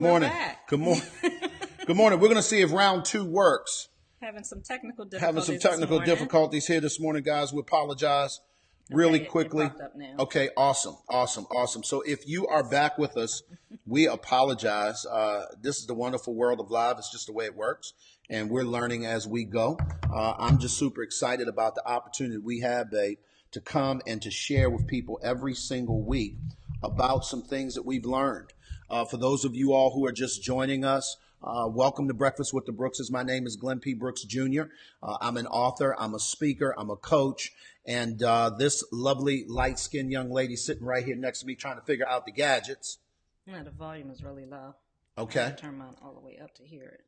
We're Morning. back. Good morning. Good morning. We're going to see if round two works. Having some technical difficulties. Having some technical difficulties here this morning, guys. We apologize really quickly. It popped up now. Okay, awesome. So if you are back with us, we apologize. This is the wonderful world of live. It's just the way it works, and we're learning as we go. I'm just super excited about the opportunity we have, babe, to come and to share with people every single week about some things that we've learned. For those of you all who are just joining us, welcome to Breakfast with the Brookses. My name is Glenn P. Brooks Jr. I'm an author, I'm a speaker, I'm a coach, and this lovely light-skinned young lady sitting right here next to me trying to figure out the gadgets. No, the volume is really low. Okay. I have to turn mine all the way up to hear it.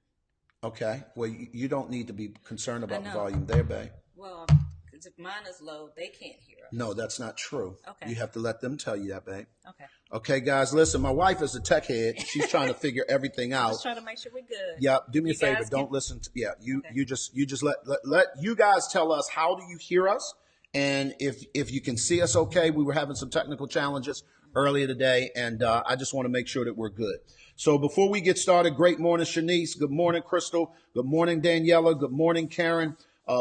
Okay. Well, you don't need to be concerned about the volume there, babe. Well, because if mine is low, they can't hear us. No, that's not true. Okay. You have to let them tell you that, babe. Okay. Okay, guys, listen, my wife is a tech head. She's trying to figure everything out. Just trying to make sure we're good. Yeah, do me a favor. guys Don't listen to, you just let you guys tell us, how do you hear us? And if you can see us okay. We were having some technical challenges earlier today, and I just want to make sure that we're good. So before we get started, great morning, Shanice. Good morning, Crystal. Good morning, Daniela. Good morning, Karen.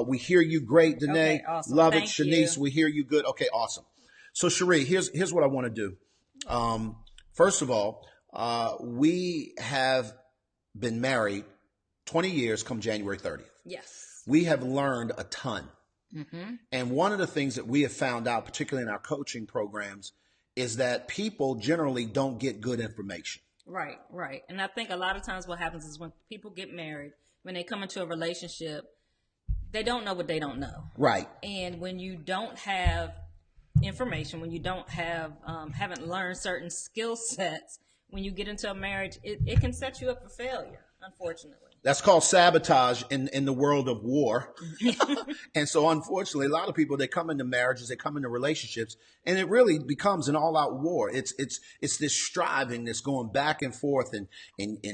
We hear you great, Danae. Okay, awesome. Love Thank it, Shanice. you. We hear you good. Okay, awesome. So Cherie, here's what I want to do. First of all, we have been married 20 years come January 30th. Yes. We have learned a ton. Mm-hmm. And one of the things that we have found out, particularly in our coaching programs, is that people generally don't get good information. Right. And I think a lot of times what happens is when people get married, when they come into a relationship, they don't know what they don't know. Right. And when you don't have information, when you don't have, haven't learned certain skill sets, when you get into a marriage, it can set you up for failure, unfortunately. That's called sabotage in the world of war. And so unfortunately, a lot of people, they come into marriages, they come into relationships, and it really becomes an all-out war. It's this striving that's going back and forth, and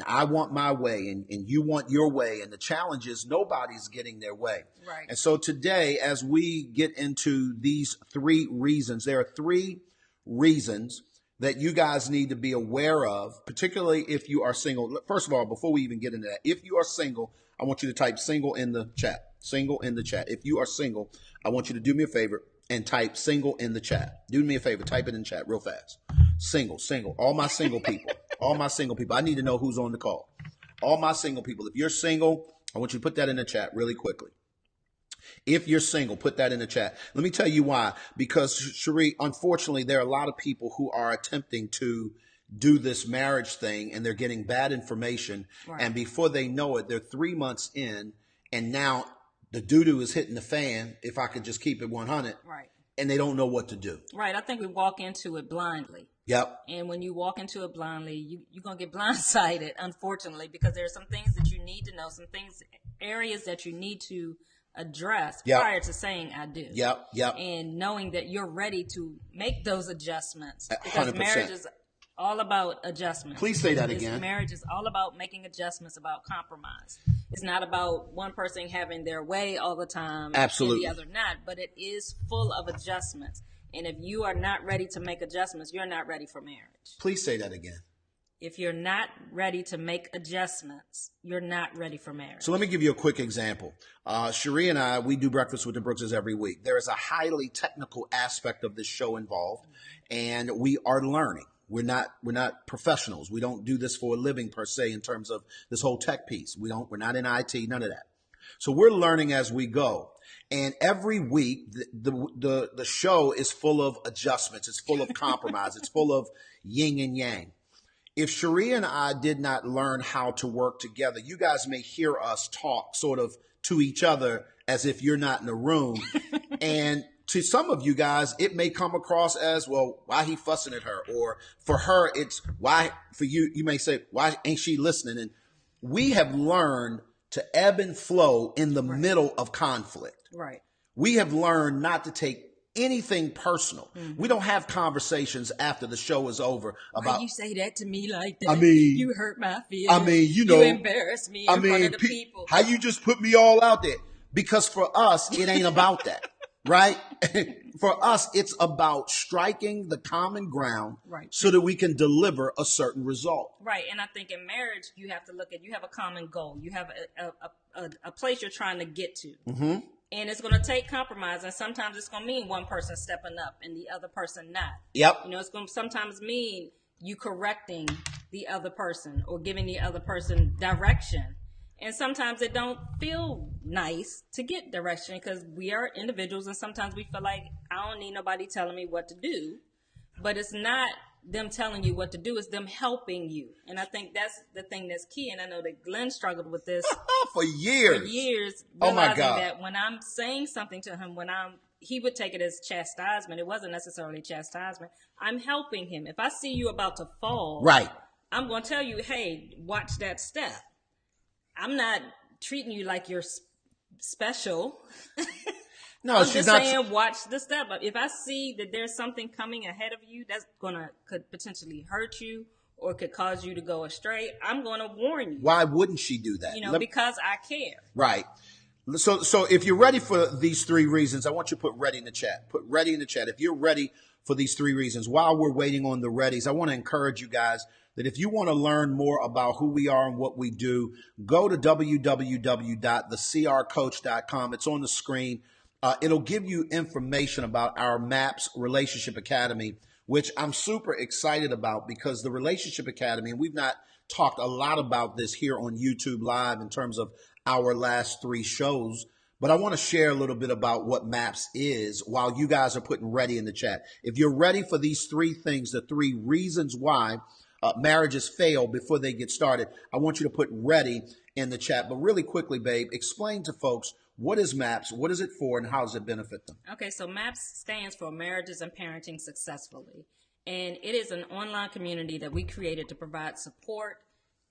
I want my way, and you want your way. And the challenge is nobody's getting their way. Right. And so today, as we get into these three reasons, there are three reasons that you guys need to be aware of, particularly if you are single. First of all, before we even get into that, if you are single, I want you to type single in the chat. Single in the chat. If you are single, I want you to do me a favor and type single in the chat. Do me a favor, type it in chat real fast. Single. All my single people. I need to know who's on the call. All my single people. If you're single, I want you to put that in the chat really quickly. If you're single, put that in the chat. Let me tell you why. Because, Cherie, unfortunately, there are a lot of people who are attempting to do this marriage thing, and they're getting bad information. Right. And before they know it, they're 3 months in, and now the doo-doo is hitting the fan, if I could just keep it 100. Right. And they don't know what to do. Right. I think we walk into it blindly. Yep. And when you walk into it blindly, you're going to get blindsided, unfortunately, because there are some things that you need to know, areas that you need to address prior to saying I do. Yep. And knowing that you're ready to make those adjustments. Because 100%. marriage is all about adjustments. Please say that again. Marriage is all about making adjustments, about compromise. It's not about one person having their way all the time Absolutely. and the other not, but it is full of adjustments. And if you are not ready to make adjustments, you're not ready for marriage. Please say that again. If you're not ready to make adjustments, you're not ready for marriage. So let me give you a quick example. Cherie and I, we do Breakfast with the Brookses every week. There is a highly technical aspect of this show involved, and we are learning. We're not professionals. We don't do this for a living per se in terms of this whole tech piece. We're not in IT, none of that. So we're learning as we go. And every week, the show is full of adjustments. It's full of compromise. It's full of yin and yang. If Cherie and I did not learn how to work together, you guys may hear us talk sort of to each other as if you're not in the room. And to some of you guys, it may come across as, well, why he fussing at her? Or for her, it's why, for you, you may say, why ain't she listening? And we have learned to ebb and flow in the middle of conflict. Right. We have learned not to take anything personal. Mm-hmm. We don't have conversations after the show is over about, why you say that to me like that? I mean, you hurt my feelings. I mean, you know, you embarrass me in front of the people. How you just put me all out there? Because for us, it ain't about that. right? For us, it's about striking the common ground Right. so that we can deliver a certain result. Right. And I think in marriage, you have to look at, you have a common goal. You have a place you're trying to get to. Mm-hmm. And it's going to take compromise. And sometimes it's going to mean one person stepping up and the other person not. Yep. You know, it's going to sometimes mean you correcting the other person or giving the other person direction. And sometimes it don't feel nice to get direction because we are individuals and sometimes we feel like I don't need nobody telling me what to do. But it's not them telling you what to do, it's them helping you. And I think that's the thing that's key. And I know that Glenn struggled with this for years. Oh my God. That when I'm saying something to him, he would take it as chastisement. It wasn't necessarily chastisement. I'm helping him. If I see you about to fall, right, I'm going to tell you, hey, watch that step. I'm not treating you like you're special. No, I'm she's just not saying, watch the step. If I see that there's something coming ahead of you that's could potentially hurt you or could cause you to go astray, I'm going to warn you. Why wouldn't she do that? You know, because I care. Right. So if you're ready for these 3 reasons, I want you to put ready in the chat. Put ready in the chat. If you're ready for these 3 reasons, while we're waiting on the readies, I want to encourage you guys that if you want to learn more about who we are and what we do, go to www.thecrcoach.com. It's on the screen. It'll give you information about our MAPS Relationship Academy, which I'm super excited about because the Relationship Academy, and we've not talked a lot about this here on YouTube Live in terms of our last 3 shows, but I want to share a little bit about what MAPS is while you guys are putting ready in the chat. If you're ready for these 3 things, the 3 reasons why marriages fail before they get started, I want you to put ready in the chat. But really quickly, babe, explain to folks, what is MAPS, what is it for, and how does it benefit them? Okay, so MAPS stands for Marriages and Parenting Successfully. And it is an online community that we created to provide support,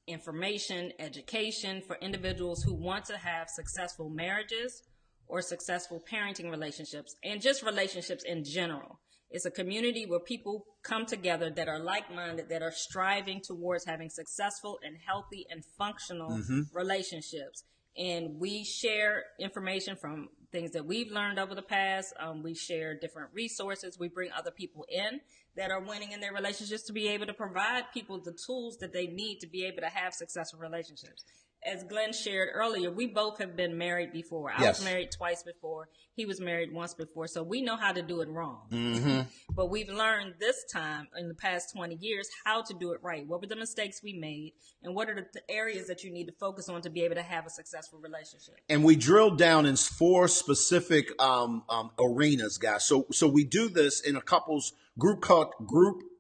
information, education for individuals who want to have successful marriages or successful parenting relationships and just relationships in general. It's a community where people come together that are like-minded, that are striving towards having successful and healthy and functional relationships. And we share information from things that we've learned over the past. We share different resources. We bring other people in that are winning in their relationships to be able to provide people the tools that they need to be able to have successful relationships. As Glenn shared earlier, we both have been married before. I was married twice before. He was married once before. So we know how to do it wrong. But we've learned this time in the past 20 years how to do it right. What were the mistakes we made? And what are the areas that you need to focus on to be able to have a successful relationship? And we drilled down in 4 specific arenas, guys. So we do this in a couples group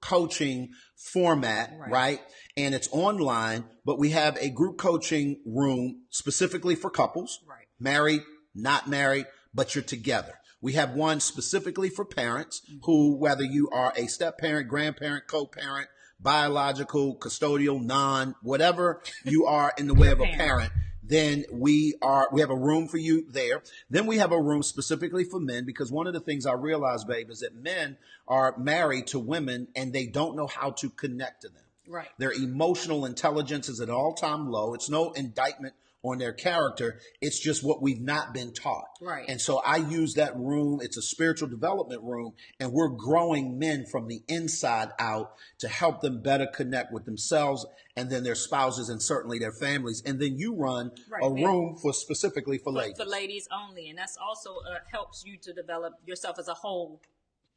coaching format, right? And it's online, but we have a group coaching room specifically for couples, married, not married, but you're together. We have one specifically for parents who, whether you are a step parent, grandparent, co-parent, biological, custodial, whatever you are in the way of a parent, then we have a room for you there. Then we have a room specifically for men, because one of the things I realized, babe, is that men are married to women and they don't know how to connect to them. Right. Their emotional intelligence is at an all-time low. It's no indictment on their character. It's just what we've not been taught. Right. And so I use that room. It's a spiritual development room, and we're growing men from the inside out to help them better connect with themselves and then their spouses and certainly their families. And then you run a room specifically for ladies. For ladies only. And that's also helps you to develop yourself as a whole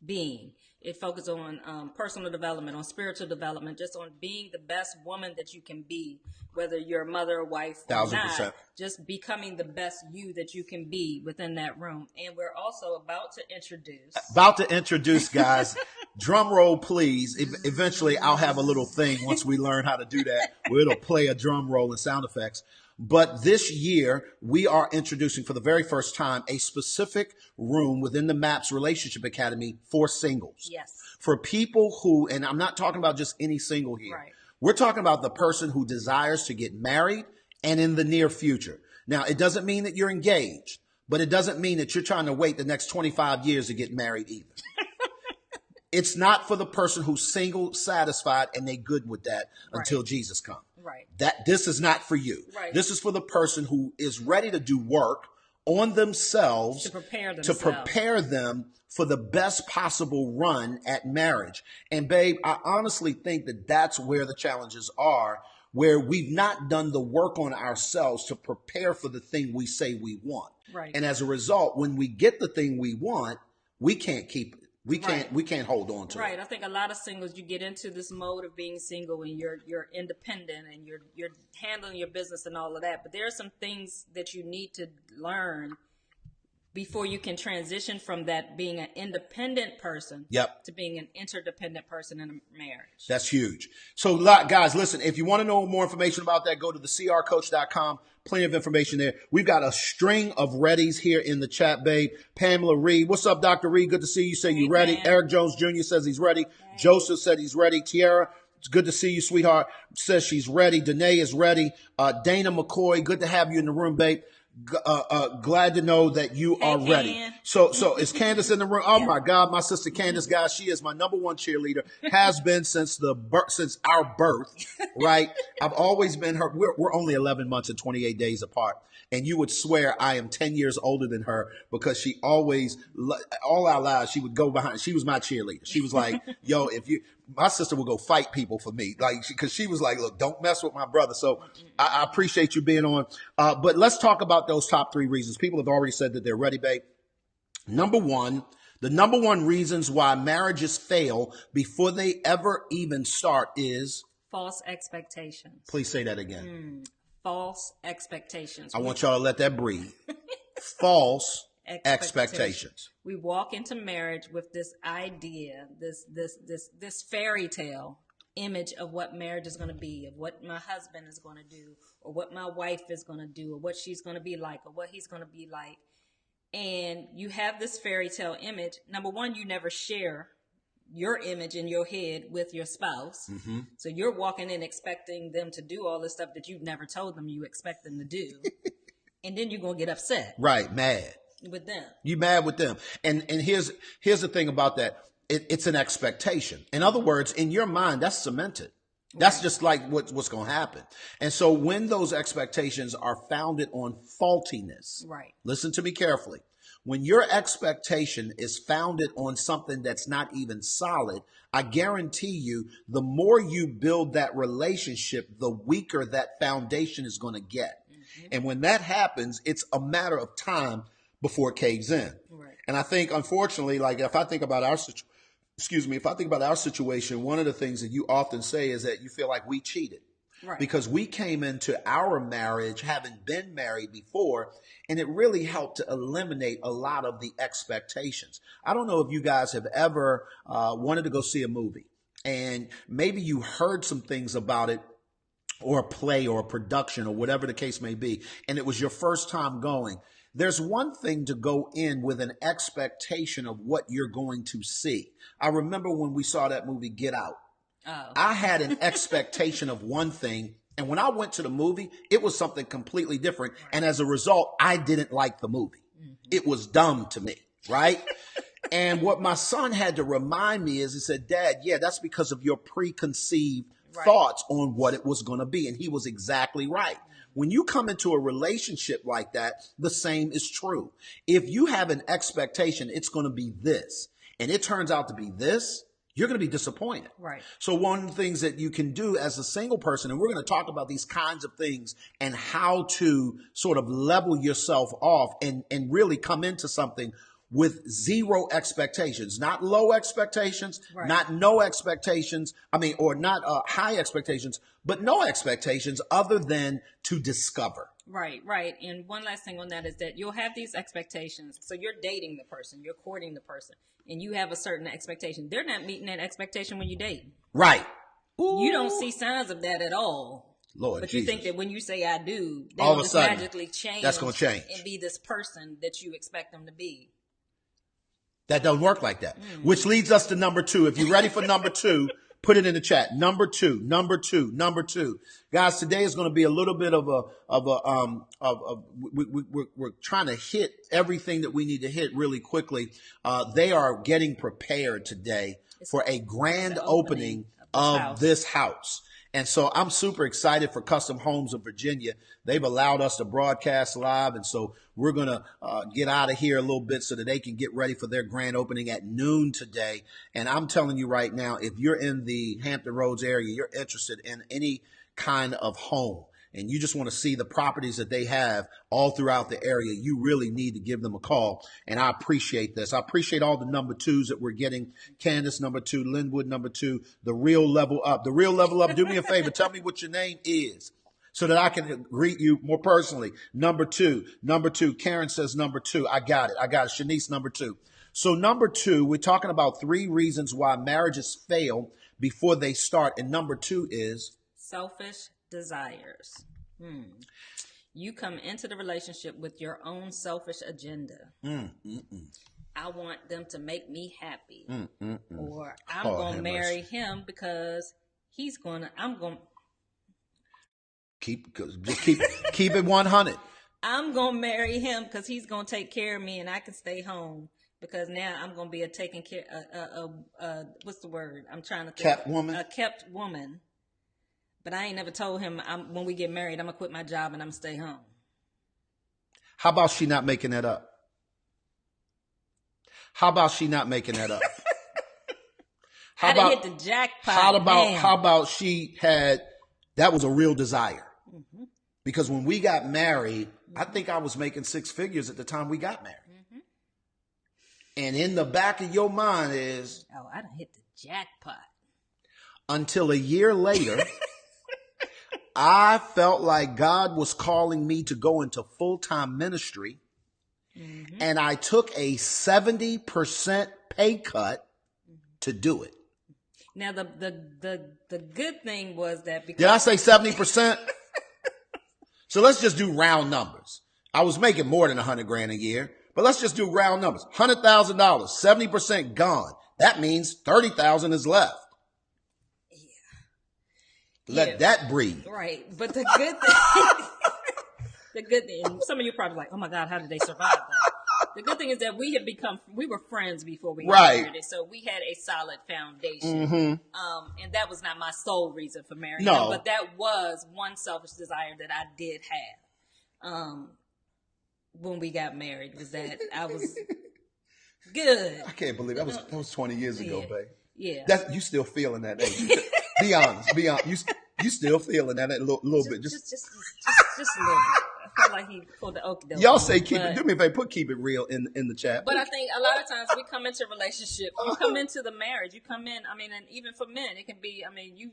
being. It focuses on personal development, on spiritual development, just on being the best woman that you can be, whether you're a mother or wife or 1,000%. not, just becoming the best you that you can be within that room. And we're also about to introduce, guys, drum roll, please. Eventually, I'll have a little thing once we learn how to do that, where it'll play a drum roll and sound effects. But this year, we are introducing for the very first time a specific room within the MAPS Relationship Academy for singles. Yes. For people who, and I'm not talking about just any single here. Right. We're talking about the person who desires to get married and in the near future. Now, it doesn't mean that you're engaged, but it doesn't mean that you're trying to wait the next 25 years to get married either. It's not for the person who's single, satisfied, and they good with that until Jesus comes. Right. This is not for you. Right. This is for the person who is ready to do work on themselves to prepare to themselves. prepare them for the best possible run at marriage. And babe, I honestly think that that's where the challenges are, where we've not done the work on ourselves to prepare for the thing we say we want. Right. And as a result, when we get the thing we want, we can't keep it. Right. We can't hold on to it. Right. I think a lot of singles, you get into this mode of being single and you're independent and you're handling your business and all of that. But there are some things that you need to learn before you can transition from that being an independent person Yep. to being an interdependent person in a marriage. That's huge. So guys, listen, if you want to know more information about that, go to thecrcoach.com. Plenty of information there. We've got a string of readies here in the chat, babe. Pamela Reed. What's up, Dr. Reed? Good to see you. Say you ready. man. Eric Jones Jr. says he's ready. Joseph said he's ready. Tiara, it's good to see you, sweetheart. Says she's ready. Danae is ready. Dana McCoy, good to have you in the room, babe. Glad to know that you are ready. Can. So is Candace in the room? Oh my God, my sister Candace, guys, she is my number one cheerleader. Has been since our birth, right? I've always been her. We're only 11 months and 28 days apart, and you would swear I am 10 years older than her because she always, all our lives, she would go behind. She was my cheerleader. She was like, "Yo, my sister would go fight people for me, like because she was like, look, don't mess with my brother." So I appreciate you being on. But let's talk about those top 3 reasons. People have already said that they're ready, babe. The number one reasons why marriages fail before they ever even start is False expectations. Please say that again. False expectations. I want y'all to let that breathe. False expectations. We walk into marriage with this idea, this fairy tale image of what marriage is going to be, of what my husband is going to do, or what my wife is going to do, or what she's going to be like, or what he's going to be like. And you have this fairy tale image. Number one, you never share your image in your head with your spouse. Mm-hmm. So you're walking in expecting them to do all the stuff that you've never told them you expect them to do. And then you're going to get upset. Right, mad. With them. You mad with them. And here's the thing about that. It's an expectation. In other words, in your mind, that's cemented. That's just like what's going to happen. And so when those expectations are founded on faultiness, right. Listen to me carefully. When your expectation is founded on something that's not even solid, I guarantee you, the more you build that relationship, the weaker that foundation is going to get. Mm-hmm. And when that happens, it's a matter of time before it caves in. Right. And I think, unfortunately, like if I think about our situation, one of the things that you often say is that you feel like we cheated. Right. Because we came into our marriage having been married before, and it really helped to eliminate a lot of the expectations. I don't know if you guys have ever wanted to go see a movie, and maybe you heard some things about it, or a play or a production or whatever the case may be, and it was your first time going. There's one thing to go in with an expectation of what you're going to see. I remember when we saw that movie Get Out. Oh. I had an expectation of one thing, and when I went to the movie, it was something completely different. Right. And as a result, I didn't like the movie. Mm-hmm. It was dumb to me, right? And what my son had to remind me is, he said, "Dad, yeah, that's because of your preconceived thoughts on what it was going to be." And he was exactly right. When you come into a relationship like that, the same is true. If you have an expectation, it's going to be this, and it turns out to be this, you're going to be disappointed. Right. So one of the things that you can do as a single person, and we're going to talk about these kinds of things and how to sort of level yourself off and really come into something with zero expectations, not low expectations, right. Not no expectations. Or not high expectations, but no expectations other than to discover. Right, right. And one last thing on that is that you'll have these expectations. So you're dating the person, you're courting the person, and you have a certain expectation. They're not meeting that expectation when you date. Right. Ooh. You don't see signs of that at all. Lord But Jesus. You think that when you say "I do," they will just magically change. That's going to change. And be this person that you expect them to be. That doesn't work like that. Which leads us to number 2. If you're ready for number 2, put it in the chat. Number two. Guys, today is going to be a little bit we're trying to hit everything that we need to hit really quickly. They are getting prepared today for a grand opening of this house. And so I'm super excited for Custom Homes of Virginia. They've allowed us to broadcast live. And so we're going to get out of here a little bit so that they can get ready for their grand opening at noon today. And I'm telling you right now, if you're in the Hampton Roads area, you're interested in any kind of home, and you just want to see the properties that they have all throughout the area, you really need to give them a call. And I appreciate this. I appreciate all the number twos that we're getting. Candace, number 2, Linwood, number 2, the Real Level Up. The Real Level Up, do me a favor. Tell me what your name is so that I can greet you more personally. Number two. Karen says number 2. I got it. Shanice, number 2. So number 2, we're talking about 3 reasons why marriages fail before they start. And number 2 is selfish desires. You come into the relationship with your own selfish agenda. I want them to make me happy, or I'm going to marry him because I'm going to keep it 100. I'm going to marry him because he's going to take care of me and I can stay home. Because now I'm going to be a taken care, what's the word? I'm trying to think. Kept woman. A kept woman. But I ain't never told him when we get married, I'm going to quit my job and I'm going to stay home. How about she not making that up? How about she had hit the jackpot. How about she had, that was a real desire? Because when we got married, I think I was making 6 figures at the time we got married. And in the back of your mind is, oh, I done hit the jackpot. Until a year later, I felt like God was calling me to go into full-time ministry. And I took a 70% pay cut to do it. Now, the good thing was that because... Did I say 70%? So let's just do round numbers. I was making more than $100,000 a year. But let's just do round numbers. $100,000, 70% gone. That means $30,000 is left. Let that breathe. Right. But the good thing, some of you probably like, oh my God, how did they survive that? The good thing is that we were friends before we got married. So we had a solid foundation. And that was not my sole reason for marrying him, but that was one selfish desire that I did have. When we got married, was that I was good. I can't believe that was 20 years ago, babe. Yeah. You still feeling that, ain't you? Be honest. You still feeling that a little bit. Just a little bit. I feel like he pulled the okie doke. Y'all say keep it. Do me a favor. Keep it real in the chat. But I think a lot of times we come into relationships. You come into the marriage. You come in. I mean, and even for men, it can be. I mean, you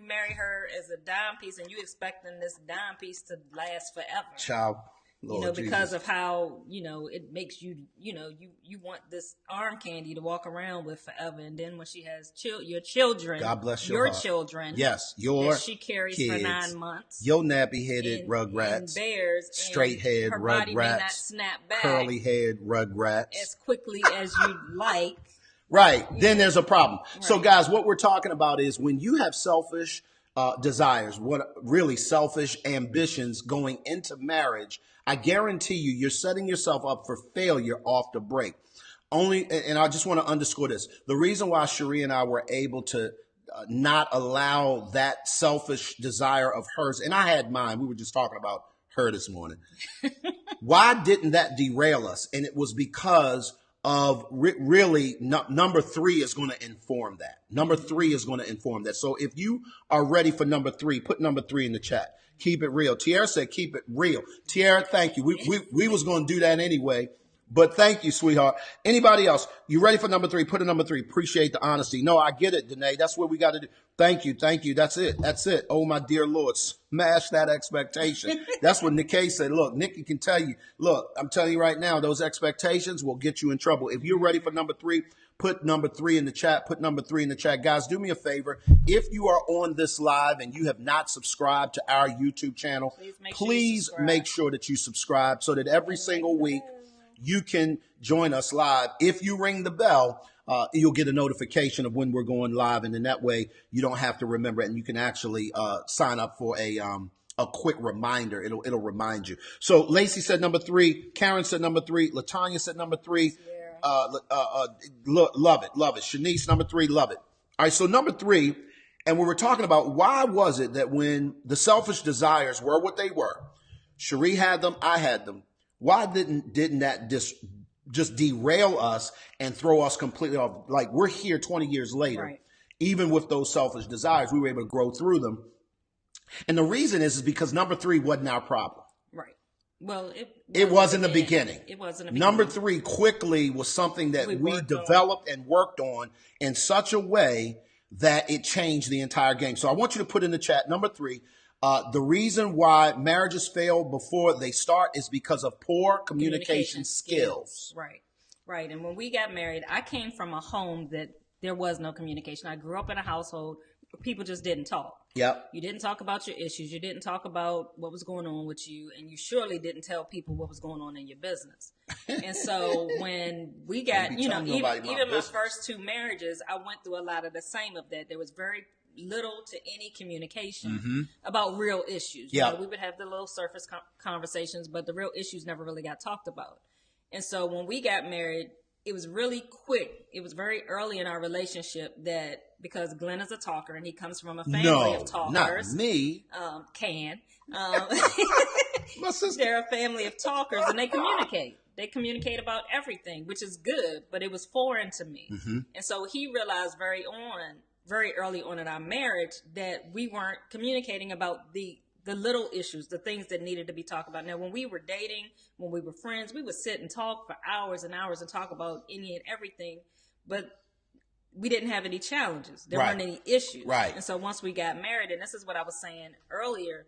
marry her as a dime piece, and you expecting this dime piece to last forever. Child. Lord because of how, it makes you, you want this arm candy to walk around with forever. And then when she has your children, God bless your heart. Children. Yes, your she carries kids, for 9 months. Your nappy-headed rugrats. And bears. Straight-head rugrats. Her body may not snap back. Curly-head rugrats. As quickly as you like. Right. Then there's a problem. Right. So, guys, what we're talking about is when you have selfish desires, what really selfish ambitions going into marriage, I guarantee you're setting yourself up for failure off the break. And I just want to underscore this. The reason why Cherie and I were able to not allow that selfish desire of hers, and I had mine, we were just talking about her this morning. Why didn't that derail us? And it was because of really number 3 is going to inform that. Number 3 is going to inform that. So if you are ready for number 3, put number 3 in the chat. Keep it real. Tiara said, keep it real. Tiara, thank you. We was going to do that anyway, but thank you, sweetheart. Anybody else? You ready for number 3? Put a number 3. Appreciate the honesty. No, I get it, Danae. That's what we got to do. Thank you. That's it. Oh, my dear Lord. Smash that expectation. That's what Nikkei said. Look, Nikki can tell you. Look, I'm telling you right now, those expectations will get you in trouble. If you're ready for number 3, put number 3 in the chat. Put number 3 in the chat. Guys, do me a favor. If you are on this live and you have not subscribed to our YouTube channel, please make sure that you subscribe so that every single week you can join us live. If you ring the bell, you'll get a notification of when we're going live. And in that way, you don't have to remember it. And you can actually sign up for a quick reminder. It'll remind you. So Lacey said number 3. Karen said number 3. LaTanya said number 3. Love it. Shanice, number 3, love it. All right, so number 3 And we were talking about why was it that when the selfish desires were what they were, Cherie had them, I had them. Why didn't that just derail us and throw us completely off? Like, we're here 20 years later. Right. Even with those selfish desires, we were able to grow through them. And the reason is because number 3 wasn't our problem. Right. Well, it was in the beginning. It was in the beginning. Number 3 quickly was something that we developed and worked on in such a way that it changed the entire game. So I want you to put in the chat, number 3, the reason why marriages fail before they start is because of poor communication skills. Right. Right. And when we got married, I came from a home that there was no communication. I grew up in a household where people just didn't talk. Yep. You didn't talk about your issues. You didn't talk about what was going on with you. And you surely didn't tell people what was going on in your business. And so when we got, even my first 2 marriages, I went through a lot of the same of that. There was very little to any communication about real issues. Yeah. We would have the little surface conversations, but the real issues never really got talked about. And so when we got married, it was really quick. It was very early in our relationship that, because Glenn is a talker and he comes from a family of talkers. Not me. My sister. They're a family of talkers and they communicate. They communicate about everything, which is good, but it was foreign to me. And so he realized very early on in our marriage that we weren't communicating about the little issues, the things that needed to be talked about. Now, when we were dating, when we were friends, we would sit and talk for hours and hours and talk about any and everything, but we didn't have any challenges. There weren't any issues. Right. And so once we got married, and this is what I was saying earlier,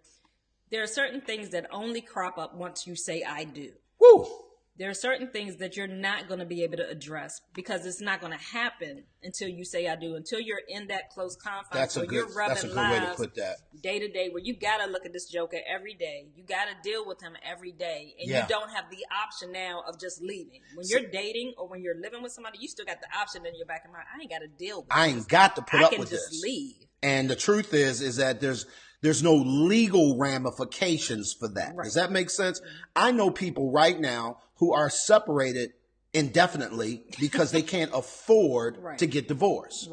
there are certain things that only crop up once you say I do. Woo! There are certain things that you're not going to be able to address because it's not going to happen until you say I do, until you're in that close confines where you're rubbing way to put that. Day to day, where you got to look at this joker every day. You got to deal with him every day. And you don't have the option now of just leaving. When you're dating or when you're living with somebody, you still got the option in your back of mind. I ain't got to deal with this. I ain't got to put up with this. I can just leave. And the truth is that there's no legal ramifications for that. Right. Does that make sense? I know people right now who are separated indefinitely because they can't afford to get divorced.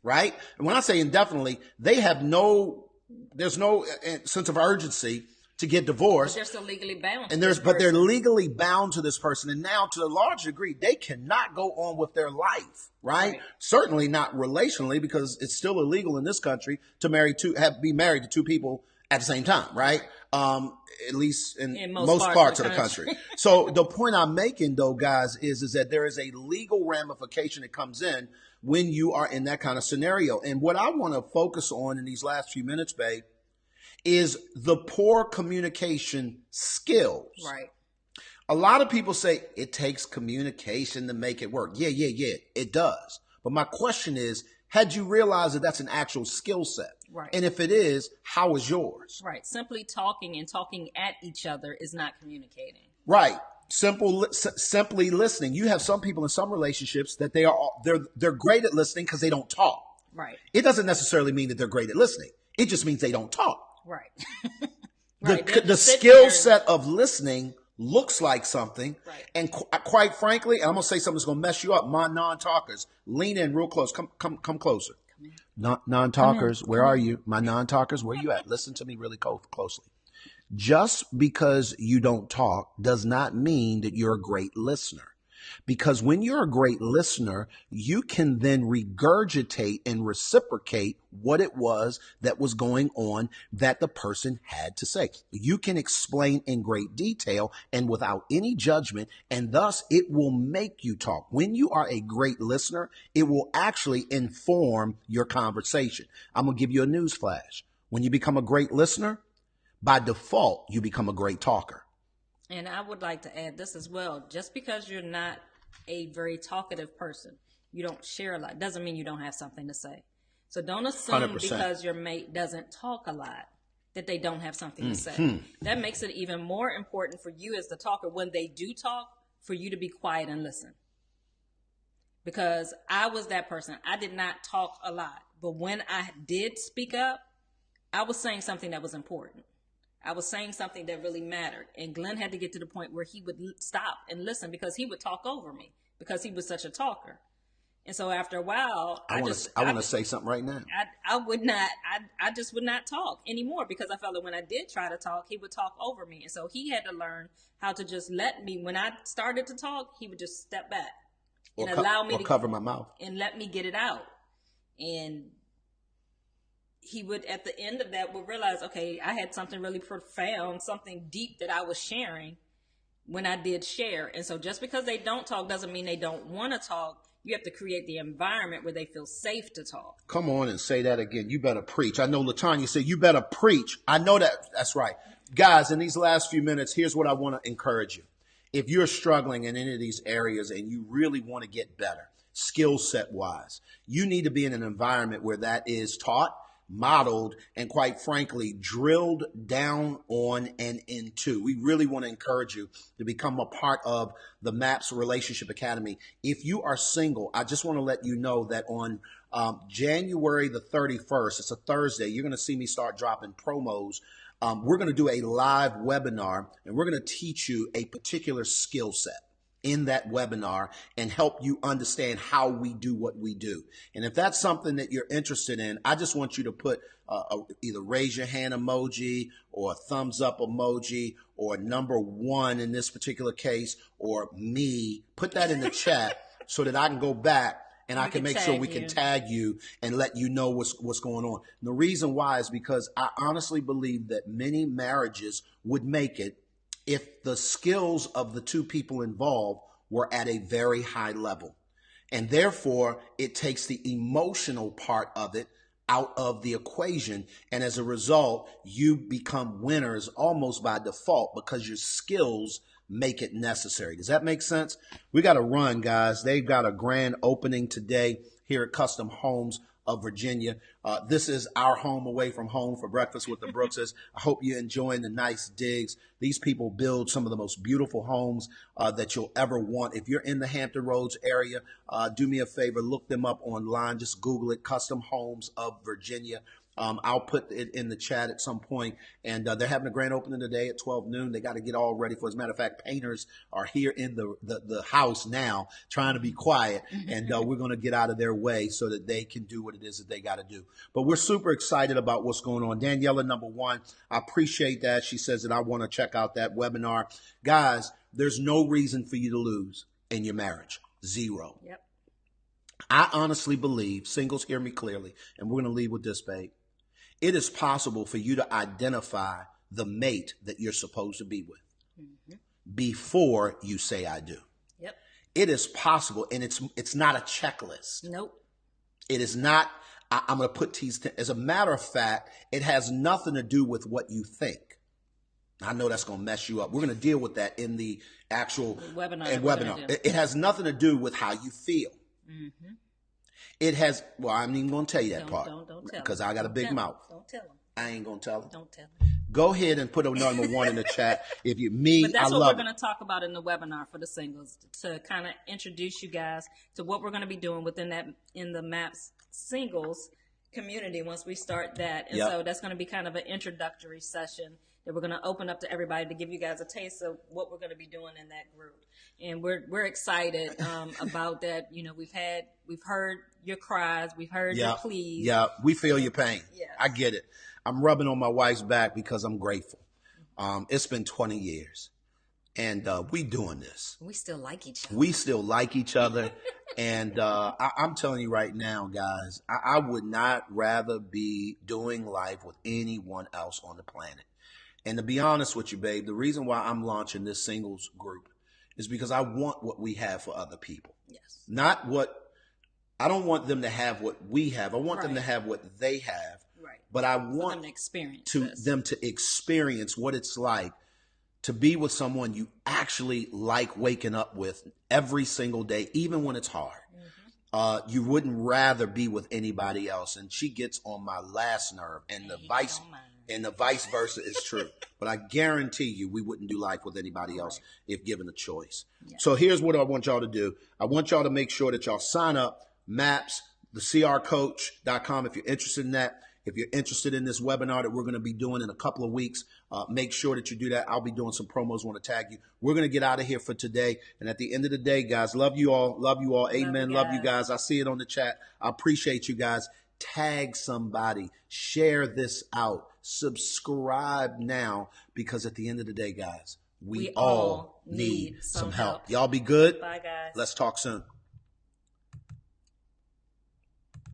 Right? And when I say indefinitely, there's no sense of urgency to get divorced. But they're still legally bound. But they're legally bound to this person. And now, to a large degree, they cannot go on with their life. Right? Certainly not relationally, because it's still illegal in this country to be married to 2 people at the same time. Right? At least in most parts of the country. So the point I'm making, though, guys, is that there is a legal ramification that comes in when you are in that kind of scenario. And what I want to focus on in these last few minutes, babe, is the poor communication skills. Right. A lot of people say it takes communication to make it work. Yeah, it does. But my question is, had you realized that that's an actual skill set? Right. And if it is, how is yours? Right. Simply talking and talking at each other is not communicating. Right. Simply listening. You have some people in some relationships that they're great at listening because they don't talk. Right. It doesn't necessarily mean that they're great at listening. It just means they don't talk. Right. The skill set of listening looks like something. Right. And quite frankly, and I'm going to say something that's going to mess you up. My non-talkers, lean in real close. Come closer. Non-talkers, where are you? My non-talkers, where you at? Listen to me really closely. Just because you don't talk does not mean that you're a great listener. Because when you're a great listener, you can then regurgitate and reciprocate what it was that was going on that the person had to say. You can explain in great detail and without any judgment, and thus it will make you talk. When you are a great listener, it will actually inform your conversation. I'm going to give you a news flash. When you become a great listener, by default, you become a great talker. And I would like to add this as well. Just because you're not a very talkative person, you don't share a lot, doesn't mean you don't have something to say. So don't assume 100%. Because your mate doesn't talk a lot that they don't have something to say. That makes it even more important for you as the talker when they do talk, for you to be quiet and listen. Because I was that person. I did not talk a lot. But when I did speak up, I was saying something that was important. I was saying something that really mattered. And Glenn had to get to the point where he would stop and listen because he would talk over me because he was such a talker. And so after a while, I want to say something right now. I would not, I just would not talk anymore because I felt that when I did try to talk, he would talk over me. And so he had to learn how to just let me, when I started to talk, he would just step back and allow me to cover my mouth and let me get it out. And he would, at the end of that, would realize, okay, I had something really profound, something deep that I was sharing when I did share. And so just because they don't talk doesn't mean they don't want to talk. You have to create the environment where they feel safe to talk. Come on and say that again. You better preach. I know LaTanya said you better preach. I know that's right. Guys, in these last few minutes, here's what I want to encourage you. If you're struggling in any of these areas and you really want to get better, skill set wise, you need to be in an environment where that is taught, modeled, and quite frankly, drilled down on and into. We really want to encourage you to become a part of the MAPS Relationship Academy. If you are single, I just want to let you know that on January the 31st, it's a Thursday, you're going to see me start dropping promos. We're going to do a live webinar, and we're going to teach you a particular skill set in that webinar and help you understand how we do what we do. And if that's something that you're interested in, I just want you to put either raise your hand emoji or a thumbs up emoji or number 1 in this particular case, or me. Put that in the chat so that I can go back and I can make sure we can tag you and let you know what's going on. And the reason why is because I honestly believe that many marriages would make it if the skills of the two people involved were at a very high level. And therefore, it takes the emotional part of it out of the equation. And as a result, you become winners almost by default because your skills make it necessary. Does that make sense? We got to run, guys. They've got a grand opening today here at Custom Homes of Virginia. This is our home away from home for Breakfast with the Brookses. I hope you're enjoying the nice digs. These people build some of the most beautiful homes that you'll ever want. If you're in the Hampton Roads area, do me a favor, look them up online. Just Google it, Custom Homes of Virginia. I'll put it in the chat at some point. And they're having a grand opening today at 12 noon. They got to get all ready for it. As a matter of fact, painters are here in the house now trying to be quiet. And we're going to get out of their way so that they can do what it is that they got to do. But we're super excited about what's going on. Daniela, number 1, I appreciate that. She says that I want to check out that webinar. Guys, there's no reason for you to lose in your marriage. 0. Yep. I honestly believe, singles hear me clearly, and we're going to leave with this, babe. It is possible for you to identify the mate that you're supposed to be with before you say I do. Yep. It is possible, and it's not a checklist. Nope. It is not, I'm going to put these, as a matter of fact, it has nothing to do with what you think. I know that's going to mess you up. We're going to deal with that in the actual webinar. It has nothing to do with how you feel. Mm-hmm. It has, well, I'm even going to tell you that part. Don't tell because I got a big mouth. Don't tell them. I ain't going to tell them. Don't tell them. Go ahead and put a number 1 in the chat. If you, me, but that's I what love we're going to talk about in the webinar for the singles, to kind of introduce you guys to what we're going to be doing within that, in the MAPS singles community once we start that. And so that's going to be kind of an introductory session that we're going to open up to everybody to give you guys a taste of what we're going to be doing in that group. And we're excited about that. You know, we've heard your cries, we've heard your pleas. Yeah, we feel your pain. Yes. I get it. I'm rubbing on my wife's back because I'm grateful. It's been 20 years, and we doing this. We still like each other. And I'm telling you right now, guys, I would not rather be doing life with anyone else on the planet. And to be honest with you, babe, the reason why I'm launching this singles group is because I want what we have for other people. Yes. I don't want them to have what we have. I want them to have what they have. Right. But I want them to experience what it's like to be with someone you actually like waking up with every single day, even when it's hard. Mm-hmm. You wouldn't rather be with anybody else. And she gets on my last nerve, and the vice versa is true. But I guarantee you we wouldn't do life with anybody else if given a choice. Yeah. So here's what I want y'all to do. I want y'all to make sure that y'all sign up, MAPS, thecrcoach.com if you're interested in that. If you're interested in this webinar that we're going to be doing in a couple of weeks, make sure that you do that. I'll be doing some promos. Want to tag you. We're going to get out of here for today. And at the end of the day, guys, love you all. Love you all. Amen. Love you guys. I see it on the chat. I appreciate you guys. Tag somebody. Share this out. Subscribe now, because at the end of the day, guys, we all need some help. Y'all be good. Bye, guys. Let's talk soon.